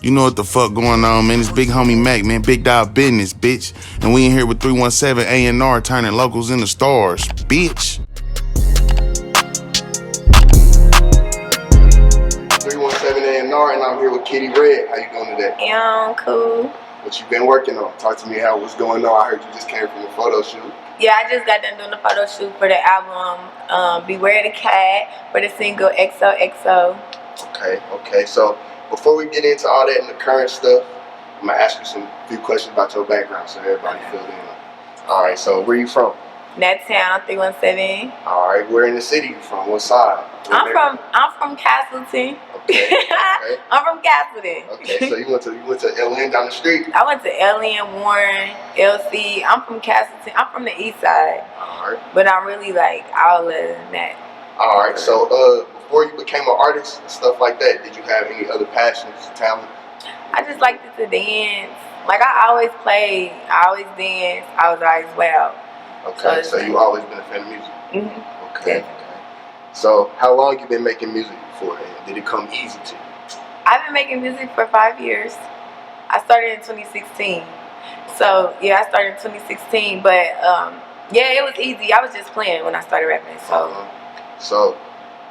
You know what the fuck going on, man. It's Big Homie Mac, man. Big dog business, bitch. And we in here with 317 A&R turning locals into stars, bitch. 317 A&R, and I'm here with Kittii Red. How you doing today? Yeah, I'm cool. What you been working on? Talk to me what's going on. I heard you just came from a photo shoot. Yeah, I just got done doing the photo shoot for the album Beware the Cat for the single XOXO. Okay. So before we get into all that and the current stuff, I'm gonna ask you some few questions about your background so everybody filled in. All right. So where you from? Naptown, 317. All right. Where in the city you from? What side? I'm from Castleton. Okay. I'm from Castleton. Okay. So you went to LN down the street? I went to LN, Warren, LC. I'm from Castleton. I'm from the east side. All right. But I'm really like all of that. All right. So before you became an artist and stuff like that, did you have any other passions, talent? I just liked to dance. Like I always played, I always danced, I was always loud. Okay, so you always been a fan of music? Mm-hmm. Okay. So how long you been making music for, and did it come easy to you? I've been making music for 5 years. I started in 2016. So yeah, I started in 2016, but yeah, it was easy. I was just playing when I started rapping. So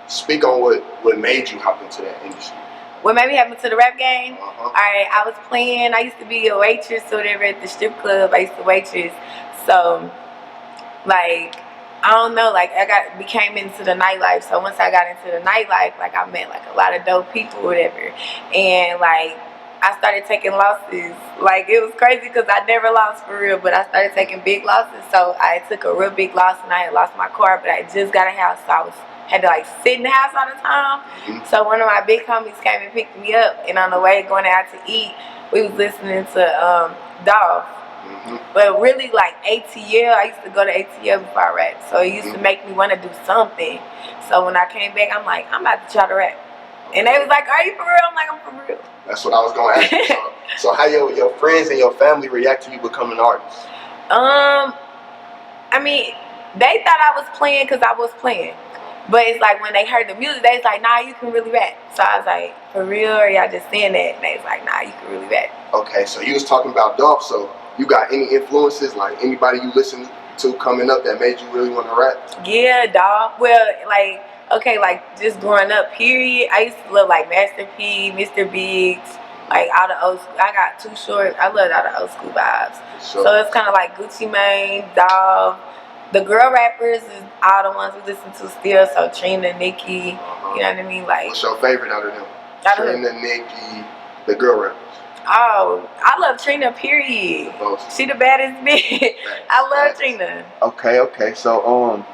speak on what made you hop into that industry. What made me happen to the rap game? Alright, I was playing. I used to be a waitress or whatever at the strip club. I used to waitress. So, like, I don't know, like I became into the nightlife. So once I got into the nightlife, like I met like a lot of dope people or whatever. And like I started taking losses. Like it was crazy because I never lost for real, but I started taking big losses. So I took a real big loss and I had lost my car, but I just got a house, so I had to like sit in the house all the time. So one of my big homies came and picked me up, and on the way going out to eat, we was listening to Dolph. But really like ATL, I used to go to ATL before I rap. So it used to make me want to do something. So when I came back, I'm like, I'm about to try to rap. And they was like, are you for real? I'm like, I'm for real. That's what I was going to ask you. So how your friends and your family react to you becoming an artist? I mean, they thought I was playing because I was playing. But it's like when they heard the music, they was like, nah, you can really rap. So I was like, for real, or y'all just saying that? And they was like, nah, you can really rap. Okay, so you was talking about Dolph, so you got any influences, like anybody you listen to coming up that made you really want to rap? Yeah, Dolph. Well, like, okay, like just growing up, period, I used to love like Master P, Mr. Biggs, like all the old school. I got Too Short. I loved all the old school vibes. Sure. So it's kind of like Gucci Mane, Dolph. The girl rappers is all the ones we listen to still. So Trina, Nicki, you know what I mean? Like, what's your favorite out of them? Trina, Nicki, the girl rappers. Oh, I love Trina, period. She the baddest bitch. I love Trina. Okay. So,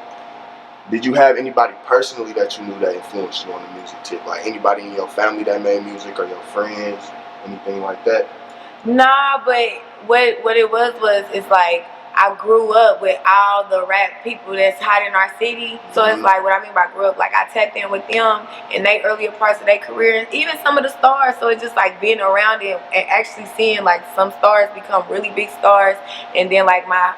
did you have anybody personally that you knew that influenced you on the music tip? Like anybody in your family that made music or your friends, anything like that? Nah, but what it was it's like I grew up with all the rap people that's hot in our city. So it's like, what I mean by grew up, like I tapped in with them in their earlier parts of their career, and even some of the stars. So it's just like being around it and actually seeing like some stars become really big stars, and then like my,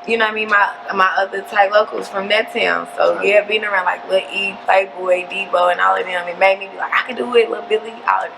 you know what I mean, my other type locals from that town. So yeah, being around like Lil E, Playboy, Debo, and all of them, it made me be like, I can do it, Lil Billy, all of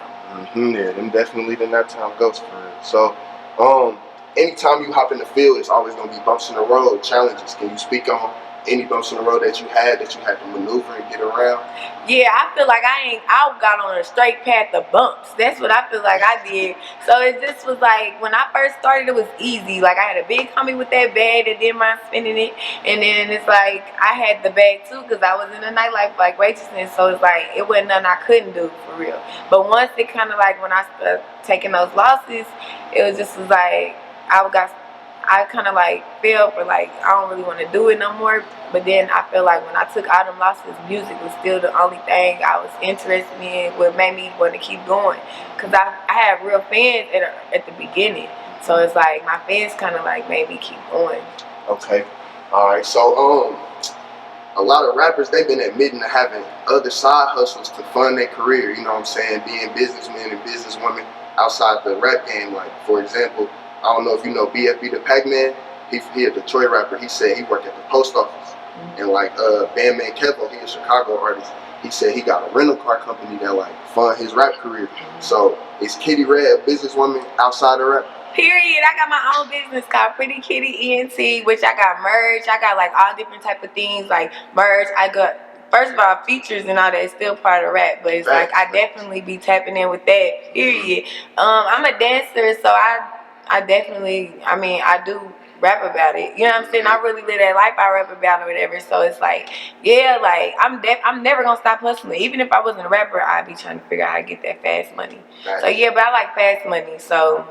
them. Yeah, them definitely the Naptown ghosts for real. So, anytime you hop in the field, it's always going to be bumps in the road, challenges. Can you speak on any bumps in the road that you had to maneuver and get around? Yeah, I feel like I got on a straight path of bumps. That's what I feel like I did. So it just was like, when I first started, it was easy. Like I had a big homie with that bag that didn't mind spending it. And then it's like, I had the bag too because I was in the nightlife like waitressing. So it's like, it wasn't nothing I couldn't do for real. But once it kind of like, when I started taking those losses, it was like, I kind of like felt for like I don't really want to do it no more. But then I feel like when I took all them losses, music was still the only thing I was interested in. What made me want to keep going, cause I had real fans at the beginning. So it's like my fans kind of like made me keep going. Okay, all right. So a lot of rappers, they've been admitting to having other side hustles to fund their career. You know what I'm saying? Being businessmen and businesswomen outside the rap game. Like for example, I don't know if you know BFB the Pac-Man. He a Detroit rapper. He said he worked at the post office. And like Bandman Kevo, he a Chicago artist. He said he got a rental car company that like fund his rap career. So is Kittii Red a businesswoman outside of rap? Period. I got my own business called Pretty Kitty ENT, which I got merch. I got like all different type of things like merch. I got, first of all, features and all that is still part of rap, but it's like I definitely be tapping in with that. Period. I'm a dancer, so I definitely, I mean, I do rap about it. You know what I'm saying? I really live that life I rap about or whatever. So it's like, yeah, like I'm never gonna stop hustling. Even if I wasn't a rapper, I'd be trying to figure out how to get that fast money. So yeah, but I like fast money. So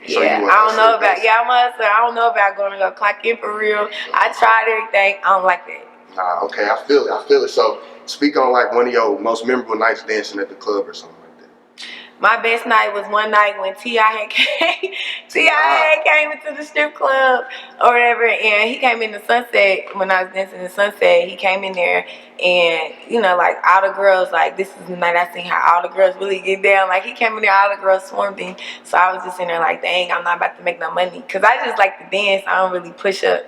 yeah, I don't know about, I'm a hustler. I don't know about going to go clock in for real. I tried everything. I don't like that. Nah, okay, I feel it. So speak on like one of your most memorable nights dancing at the club or something like that. My best night was one night when T.I. had came into the strip club or whatever, and he came in the Sunset. When I was dancing in the Sunset, he came in there, and you know, like all the girls, like this is the night I seen how all the girls really get down. Like he came in there, all the girls swarmed him. So I was just in there like, dang, I'm not about to make no money, cause I just like to dance. I don't really push up.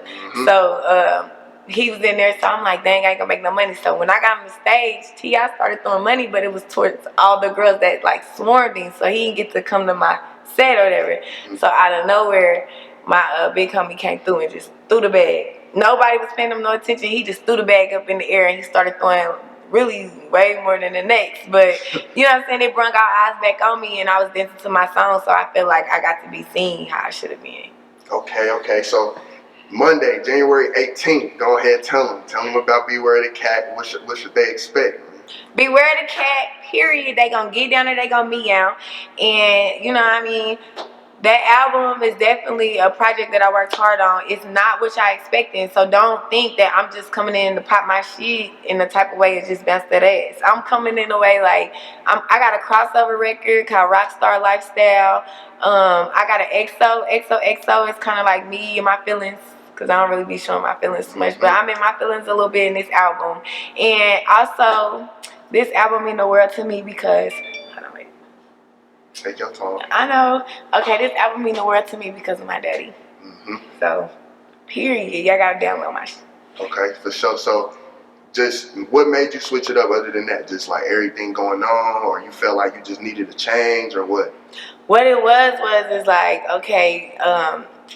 So he was in there, so I'm like, dang, I ain't gonna make no money. So when I got on the stage, T.I. started throwing money, but it was towards all the girls that like swarmed him, so he didn't get to come to my set or whatever. So out of nowhere, my big homie came through and just threw the bag. Nobody was paying him no attention. He just threw the bag up in the air and he started throwing really way more than the next. But you know what I'm saying? It brought our eyes back on me, and I was dancing to my song, so I feel like I got to be seen how I should have been. Okay. So Monday, January 18th, go ahead, tell them about Beware the Cat. What should they expect? Beware the Cat, period. They gonna get down there, they gonna meow. And you know what I mean? That album is definitely a project that I worked hard on. It's not what y'all expecting, so don't think that I'm just coming in to pop my shit in the type of way it just bounce that ass. I'm coming in a way like I got a crossover record called Rockstar Lifestyle. I got an XO is kind of like me and my feelings, because I don't really be showing my feelings too much, but I'm in my feelings a little bit in this album. And also, this album mean the world to me because, hold on, wait. Take your time. I know. Okay, this album mean the world to me because of my daddy. So, period. Y'all gotta download my shit. Okay, for sure. So, just what made you switch it up other than that? Just like everything going on, or you felt like you just needed a change, or what? What it was is like, okay,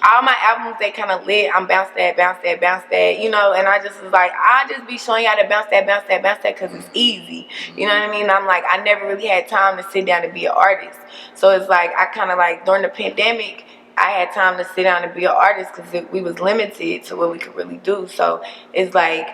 all my albums, they kind of lit. I'm bounce that, you know, and I just was like, I just be showing y'all to bounce that because it's easy. You know what I mean? I'm like, I never really had time to sit down and be an artist. So it's like, I kind of like, during the pandemic, I had time to sit down and be an artist because we was limited to what we could really do. So it's like,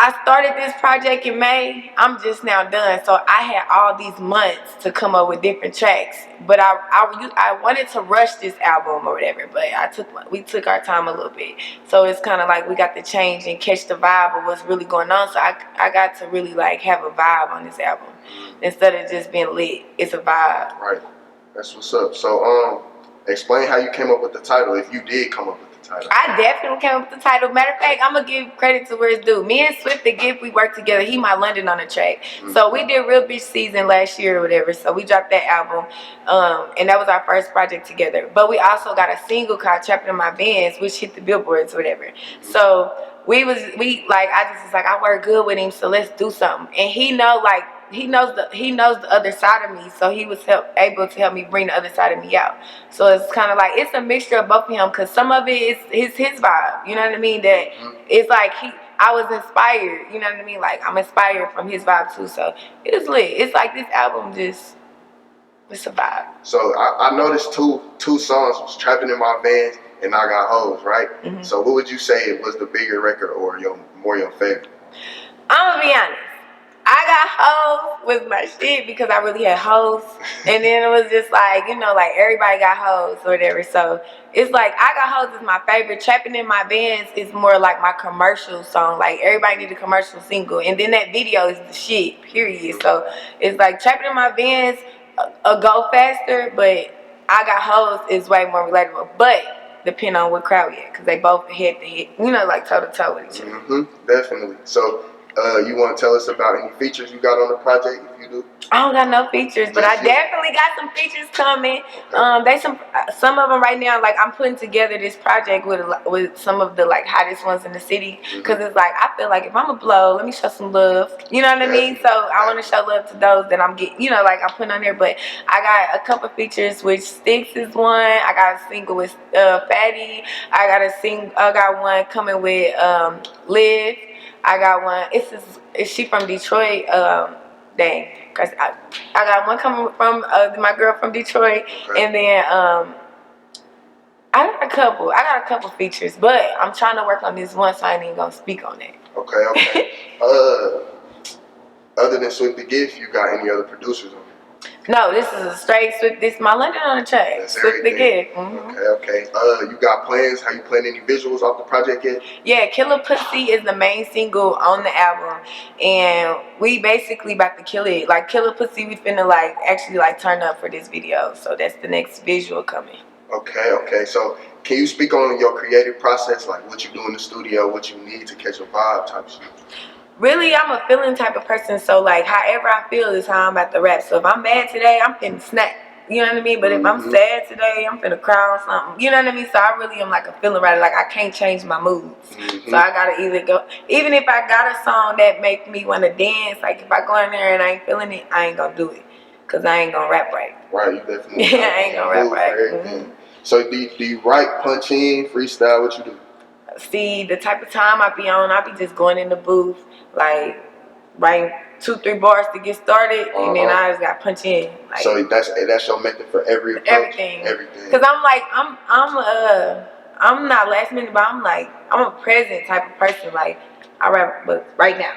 I started this project in May. I'm just now done. So I had all these months to come up with different tracks. But I wanted to rush this album or whatever. But we took our time a little bit. So it's kind of like we got to change and catch the vibe of what's really going on. So I got to really like have a vibe on this album. Instead of just being lit, it's a vibe. Right. That's what's up. So explain how you came up with the title, if you did come up with the title. I definitely came up with the title. Matter of fact, I'm going to give credit to where it's due. Me and Swift the Gift, we worked together. He my London on the track. So we did Real Bitch Season last year or whatever. So we dropped that album. And that was our first project together. But we also got a single called Trapping in My Vans, which hit the billboards or whatever. So I just was like, I work good with him, so let's do something. And he knows the other side of me, so he was able to help me bring the other side of me out. So it's kind of like, it's a mixture of both of him, because some of it is his vibe, you know what I mean? That it's like I was inspired, you know what I mean? Like I'm inspired from his vibe too, so it was lit. It's like this album just, it's a vibe. So I noticed two songs was Trapping in My Vans and I Got Hoes, right? So what would you say was the bigger record or your favorite? I'm gonna be honest. I Got Hoes was my shit because I really had hoes. And then it was just like, you know, like everybody got hoes or whatever. So it's like I Got Hoes is my favorite. Trapping in My Vans is more like my commercial song. Like everybody need a commercial single. And then that video is the shit, period. So it's like Trapping in My Vans, a go faster, but I Got Hoes is way more relatable. But depend on what crowd we at, because they both head to head, you know, like toe to toe with each other. Definitely. So You want to tell us about any features you got on the project, if you do? I don't got no features, but I definitely got some features coming. Okay. Some of them right now. Like I'm putting together this project with some of the like hottest ones in the city, because it's like I feel like if I'm a blow, let me show some love. You know what I mean? So I want to show love to those that I'm getting. You know, like I'm putting on there. But I got a couple features, which Sticks is one. I got a single with Fatty. I got one coming with Liv. I got one. Is she from Detroit? Dang, cause I got one coming from my girl from Detroit, and then I got a couple features, but I'm trying to work on this one, so I ain't even gonna speak on it. Okay. Other than Swift the Gift, you got any other producers on it? No, this is a straight Swift. This is my London on the track. That's Swift the Gift. Okay. You got plans? How you playing any visuals off the project yet? Yeah, Killer Pussy is the main single on the album, and we basically about to kill it. Like Killer Pussy, we finna like actually like turn up for this video. So that's the next visual coming. Okay. So can you speak on your creative process, like what you do in the studio, what you need to catch a vibe type shit? Really, I'm a feeling type of person, so like however I feel is how I'm about to rap. So if I'm mad today, I'm finna snap. You know what I mean? But if I'm sad today, I'm finna cry on something. You know what I mean? So I really am like a feeling writer. Like I can't change my moods. So I gotta either go, even if I got a song that make me wanna dance, like if I go in there and I ain't feeling it, I ain't gonna do it. Cause I ain't gonna rap right. Right, you definitely I ain't gonna rap right. So do you write, punch in, freestyle, what you do? See, the type of time I be on, I be just going in the booth, like writing 2-3 bars to get started, and then I just got punch in. Like, so that's your method for everything. Cause I'm like I'm not last minute, but I'm a present type of person. Like I rap, but right now.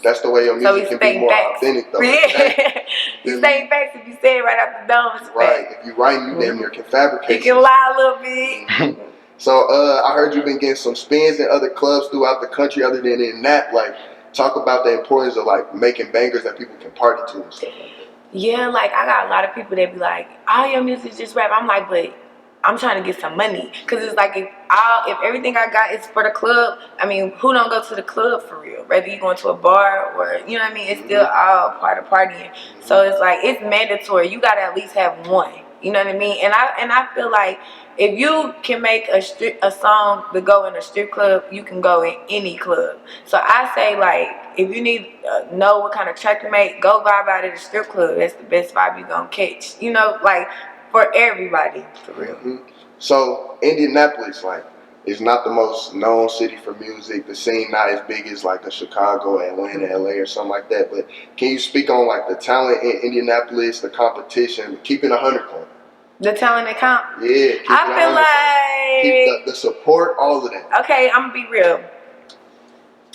That's the way your music can be more authentic, though. Yeah, you stay facts if you say it right out the dome. Right. If you write, you damn near can fabricate. You can lie a little bit. So I heard you've been getting some spins in other clubs throughout the country, other than in Nap. Like, talk about the importance of like making bangers that people can party to and stuff like that. Yeah, like I got a lot of people that be like, "All your music is just rap." I'm like, but I'm trying to get some money, cause it's like if everything I got is for the club, I mean, who don't go to the club for real? Whether you going to a bar or you know what I mean, it's still all part of partying. So it's like it's mandatory. You gotta at least have one. You know what I mean? And I feel like if you can make a song to go in a strip club, you can go in any club. So I say like if you need know what kind of track to make, go vibe out at a strip club. That's the best vibe you gonna catch. You know, like. For everybody, for real. So Indianapolis, like, is not the most known city for music. The scene not as big as like a Chicago, Atlanta, LA, or something like that. But can you speak on like the talent in Indianapolis, the competition, keeping 100 club? The talent and comp. Yeah, I feel like the support, all of that. Okay, I'm gonna be real.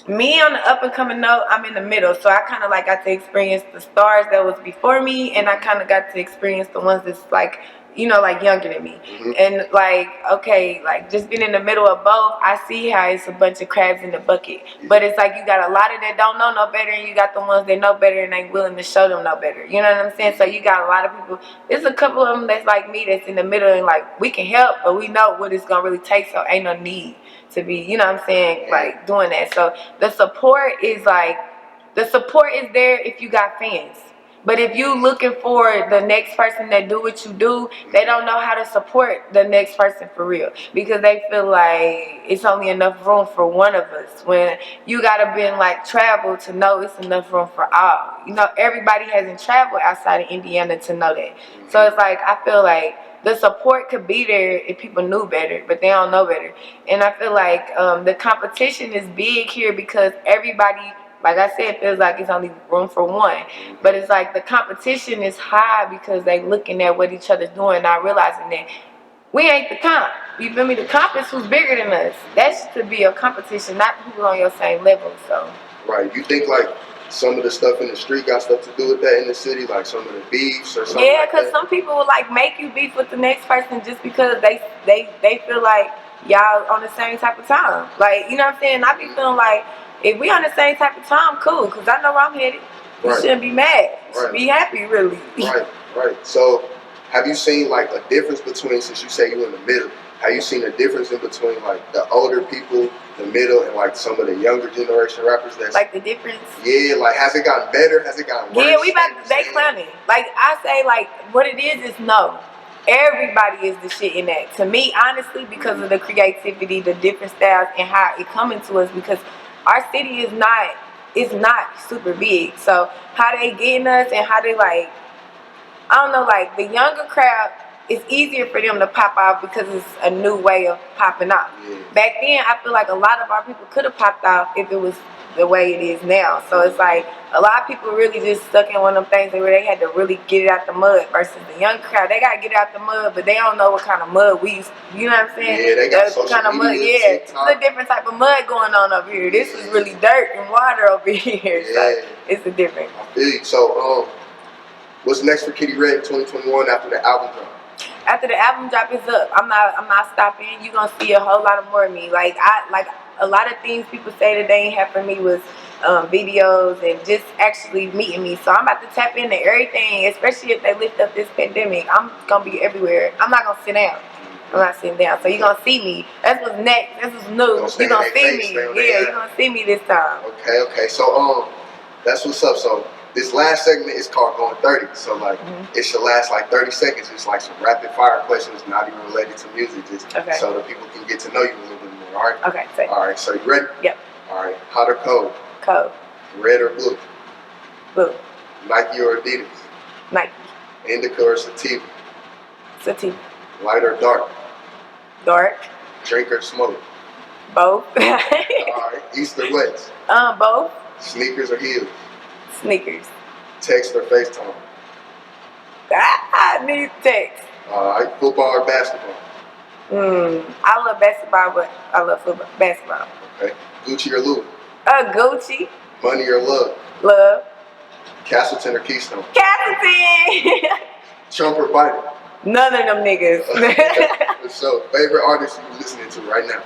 Me on the up and coming note, I'm in the middle, so I kind of like got to experience the stars that was before me, and I kind of got to experience the ones that's like, you know, like younger than me. And like, okay, like just being in the middle of both, I see how it's a bunch of crabs in the bucket. But it's like you got a lot of that don't know no better, and you got the ones that know better and ain't willing to show them no better. You know what I'm saying? So you got a lot of people. There's a couple of them that's like me that's in the middle, and like we can help, but we know what it's gonna really take, so ain't no need to be, you know what I'm saying, like doing that. So the support is there if you got fans. But if you looking for the next person that do what you do, they don't know how to support the next person for real, because they feel like it's only enough room for one of us, when you gotta be in like travel to know it's enough room for all. You know, everybody hasn't traveled outside of Indiana to know that. So it's like I feel like the support could be there if people knew better, but they don't know better. And I feel like the competition is big here because everybody, like I said, feels like it's only room for one. But it's like the competition is high because they looking at what each other's doing, not realizing that we ain't the comp. You feel me? The comp is who's bigger than us. That should be a competition, not who's on your same level. So. Right. You think like some of the stuff in the street got stuff to do with that in the city, like some of the beefs or something? Yeah, because some people will like make you beef with the next person just because they feel like y'all on the same type of time. Like, you know what I'm saying? I be feeling like if we on the same type of time, cool, because I know where I'm headed. You shouldn't be mad. You should be happy, really. Right. So have you seen like a difference between, since you say you in the middle, have you seen a difference in between like the older people the middle and like some of the younger generation rappers? That's like the difference. Yeah, like has it gotten better? Has it gotten worse? Yeah, we about to they clowning. Like I say, like what it is no. Everybody is the shit in that. To me, honestly, because of the creativity, the different styles, and how it coming to us. Because our city is not super big. So how they getting us and how they like, I don't know, like the younger crowd, it's easier for them to pop off because it's a new way of popping off. Yeah. Back then, I feel like a lot of our people could have popped off if it was the way it is now. So it's like a lot of people really just stuck in one of them things where they had to really get it out the mud versus the young crowd. They got to get it out the mud, but they don't know what kind of mud we used. You know what I'm saying? Yeah, they got social kind of mud. media, Yeah, TikTok. it's a different type of mud going on up here. This is really dirt and water over here. Yeah. So it's a different. I feel you. So what's next for Kittii Red in 2021 after the album drop? After the album drop is up, I'm not stopping. You're gonna see a whole lot of more of me. Like a lot of things people say that they ain't have for me was videos and just actually meeting me. So I'm about to tap into everything, especially if they lift up this pandemic. I'm gonna be everywhere. I'm not gonna sit down. I'm not sitting down. So you're gonna see me. That's what's next. That's what's new. You're gonna see me. Yeah, you're gonna see me this time. Okay. So that's what's up. So this last segment is called Going 30. So like it should last like 30 seconds. It's like some rapid fire questions, not even related to music, just so that people can get to know you a little bit more. All right? Okay. Say. All right. So you ready? Yep. All right. Hot or cold? Cold. Red or blue? Blue. Nike or Adidas? Nike. Indica or sativa? Sativa. Light or dark? Dark. Drink or smoke? Both. All right. East or west? Both. Sneakers or heels? Sneakers. Text or FaceTime? I need text. All right. Football or basketball? I love basketball, but I love football. Basketball. Okay. Gucci or Louis? Gucci. Money or love? Love. Castleton or Keystone? Castleton. Trump or Biden? None of them niggas. So, favorite artist you listening to right now?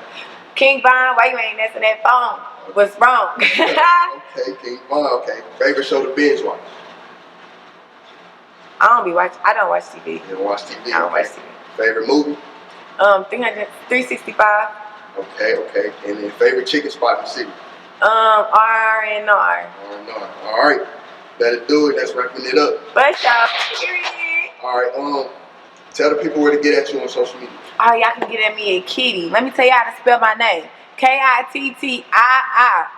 King Von, why you ain't answering that phone? What's wrong? Okay, King Von. Okay. Favorite show to binge watch? I don't watch TV. You don't watch TV? I don't watch TV. Favorite movie? 365. Okay. And then favorite chicken spot in the city? R&R. All right. That'll do it. That's wrapping it up. But y'all, period. All right. Tell the people where to get at you on social media. Oh, y'all can get at me at Kittie. Let me tell you how to spell my name. Kittii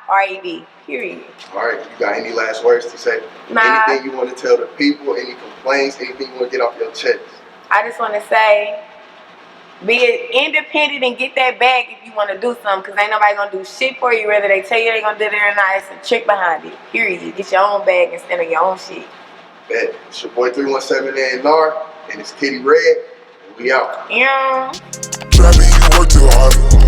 Red. Period. All right. You got any last words to say? Nah. Anything you want to tell the people? Any complaints? Anything you want to get off your chest? I just want to say, be independent and get that bag if you want to do something, because ain't nobody going to do shit for you, whether they tell you they going to do it or not. It's a trick behind it. Period. Get your own bag instead of your own shit. Bet. It's your boy 317 A&R, and it's Kittii Red, and we out. Yeah. Trapping, you work too hard.